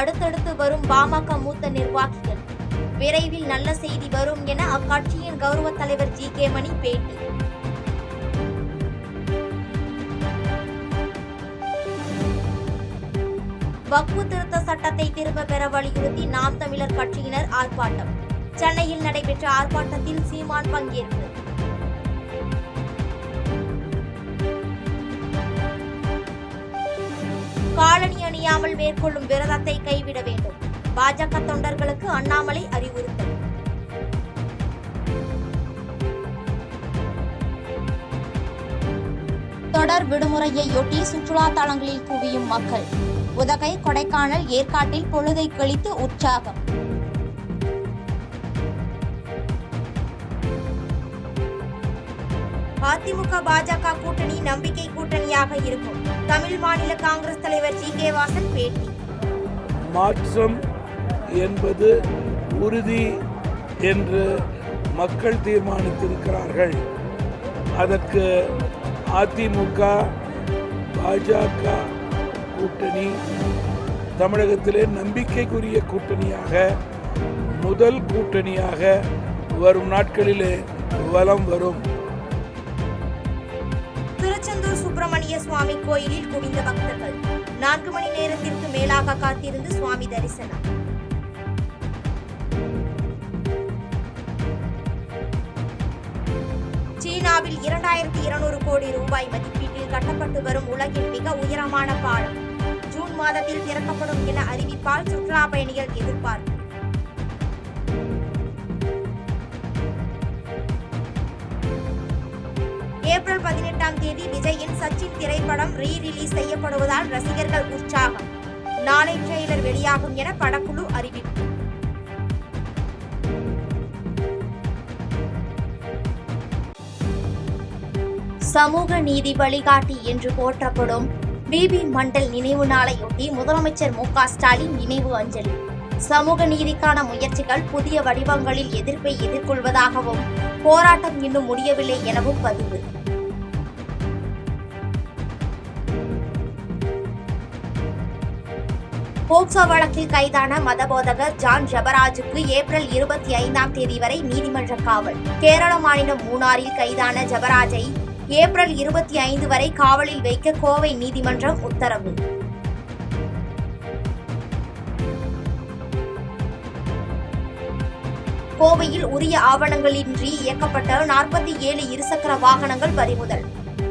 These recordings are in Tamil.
அடுத்தடுத்து வரும் பாமக மூத்த நிர்வாகிகள். விரைவில் நல்ல செய்தி வரும் என அக்கட்சியின் கௌரவ தலைவர் ஜி.கே. மணி பேட்டி. வக்ஃபு திருத்த சட்டத்தை திரும்ப பெற வலியுறுத்தி நாம் தமிழர் கட்சியினர் ஆர்ப்பாட்டம். சென்னையில் நடைபெற்ற ஆர்ப்பாட்டத்தில் சீமான் பங்கேற்பு. காலணி அணியாமல் மேற்கொள்ளும் விரதத்தை கைவிட வேண்டும். பாஜக தொண்டர்களுக்கு அண்ணாமலை அறிவுறுத்தல். தொடர் விடுமுறையொட்டி சுற்றுலா தலங்களில் குவியும் மக்கள். உதகை, கொடைக்கானல், ஏற்காட்டில் பொழுதை கழித்து உற்சாகம். அதிமுக பாஜக கூட்டணி நம்பிக்கை கூட்டணியாக இருக்கும். தமிழ் மாநில காங்கிரஸ் தலைவர் ஜி.கே. வாசன் பேட்டி. மாற்றம் என்பது உறுதி என்று மக்கள் தீர்மானித்திருக்கிறார்கள். அதற்கு அதிமுக பாஜக கூட்டணி தமிழகத்திலே நம்பிக்கைக்குரிய கூட்டணியாக, முதல் கூட்டணியாக வரும் நாட்களிலே வலம் வரும். திருச்செந்தூர் சுப்பிரமணிய சுவாமி கோயிலில் குவிந்த பக்தர்கள். 4 மணி நேரத்திற்கு மேலாக காத்திருந்து சுவாமி தரிசனம். சீனாவில் 2200 கோடி ரூபாய் மதிப்பீட்டில் கட்டப்பட்டு வரும் உலகின் மிக உயரமான பாலம் ஜூன் மாதத்தில் திறக்கப்படும் என அறிவிப்பால் சுற்றுலா பயணிகள் எதிர்பார்ப்பு. ஏப்ரல் 18ஆம் தேதி விஜயின் சச்சின் திரைப்படம் ரீ-ரிலீஸ் செய்யப்படுவதால் ரசிகர்கள் உற்சாகம். நாளை ட்ரெய்லர் வெளியாகும் என படக்குழு அறிவிப்பு. சமூக நீதி வழிகாட்டி என்று போற்றப்படும் பி.பி. மண்டல் நினைவு நாளையொட்டி முதலமைச்சர் மு.க. ஸ்டாலின் நினைவு அஞ்சலி. சமூக நீதிக்கான முயற்சிகள் புதிய வடிவங்களில் எதிர்ப்பை எதிர்கொள்வதாகவும் போராட்டம் இன்னும் முடியவில்லை எனவும் பதிவு. போக்சோ வழக்கில் கைதான மதபோதகர் ஜான் ஜபராஜுக்கு ஏப்ரல் 25ஆம் தேதி வரை நீதிமன்ற காவல். கேரள மாநிலம் மூணாறில் கைதான ஜபராஜை ஏப்ரல் 25 வரை காவலில் வைக்க கோவை நீதிமன்றம் உத்தரவு. கோவையில் உரிய ஆவணங்களின்றி இயக்கப்பட்ட 47 இருசக்கர வாகனங்கள் பறிமுதல்.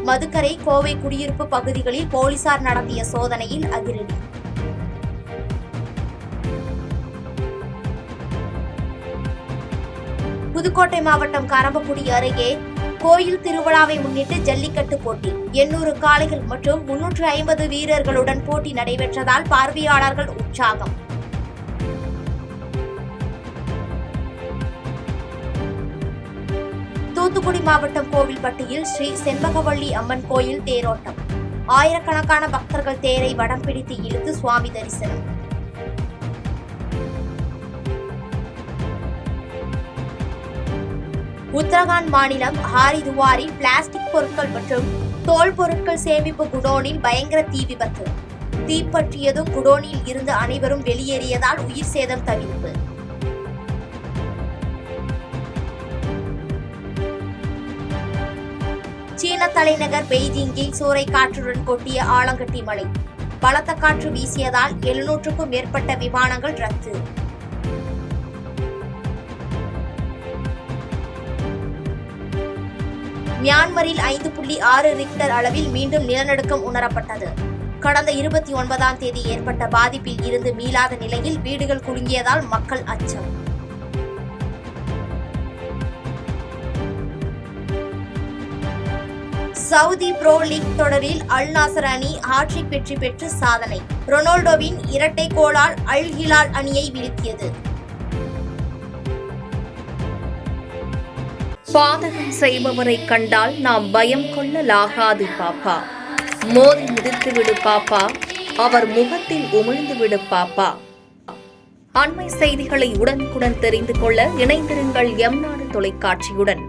மதுக்கரை, கோவை குடியிருப்பு பகுதிகளில் போலீசார் நடத்திய சோதனையில் அதிரடி. புதுக்கோட்டை மாவட்டம் கரம்பக்குடி அருகே கோயில் திருவிழாவை முன்னிட்டு ஜல்லிக்கட்டு போட்டி. 800 காளைகள் மற்றும் 350 வீரர்களுடன் போட்டி நடைபெற்றதால் பார்வையாளர்கள் உற்சாகம். தூத்துக்குடி மாவட்டம் கோவில்பட்டியில் ஸ்ரீ செண்பகவல்லி அம்மன் கோயில் தேரோட்டம். ஆயிரக்கணக்கான பக்தர்கள் தேரை வடம் பிடித்து இழுத்து சுவாமி தரிசனம். உத்தரகாண்ட் மாநிலம் ஹாரிதுவாரில் பிளாஸ்டிக் பொருட்கள் மற்றும் தோல் பொருட்கள் சேமிப்பு குடோனில் பயங்கர தீ விபத்து. தீப்பற்றியதும் குடோனில் இருந்து அனைவரும் வெளியேறியதால் உயிர் சேதம் தவிர்ப்பு. சீன தலைநகர் பெய்ஜிங்கில் சூறைக்காற்றுடன் கொட்டிய ஆலங்கட்டி மழை. பலத்த காற்று வீசியதால் 700க்கும் மேற்பட்ட விமானங்கள் ரத்து. மியான்மரில் 5.6 ரிக்டர் அளவில் மீண்டும் நிலநடுக்கம் உணரப்பட்டது. கடந்த 29ஆம் தேதி ஏற்பட்ட பாதிப்பில் இருந்து மீளாத நிலையில் வீடுகள் குலுங்கியதால் மக்கள் அச்சம். சவுதி புரோ லீக் தொடரில் அல் நாசர் அணி ஹாட்ரிக் வெற்றி பெற்று சாதனை. ரொனால்டோவின் இரட்டை கோலால் அல் ஹிலால் அணியை வீழ்த்தியது. பாதகம் செய்பவரை கண்டால் நாம் பயம் கொள்ளலாகாது பாப்பா. மோதி மிதித்துவிடு பாப்பா, அவர் முகத்தில் உமிழ்ந்துவிடு பாப்பா. அண்மை செய்திகளை உடனுக்குடன் தெரிந்து கொள்ள இணைந்திருங்கள் எம் நாடு தொலைக்காட்சியுடன்.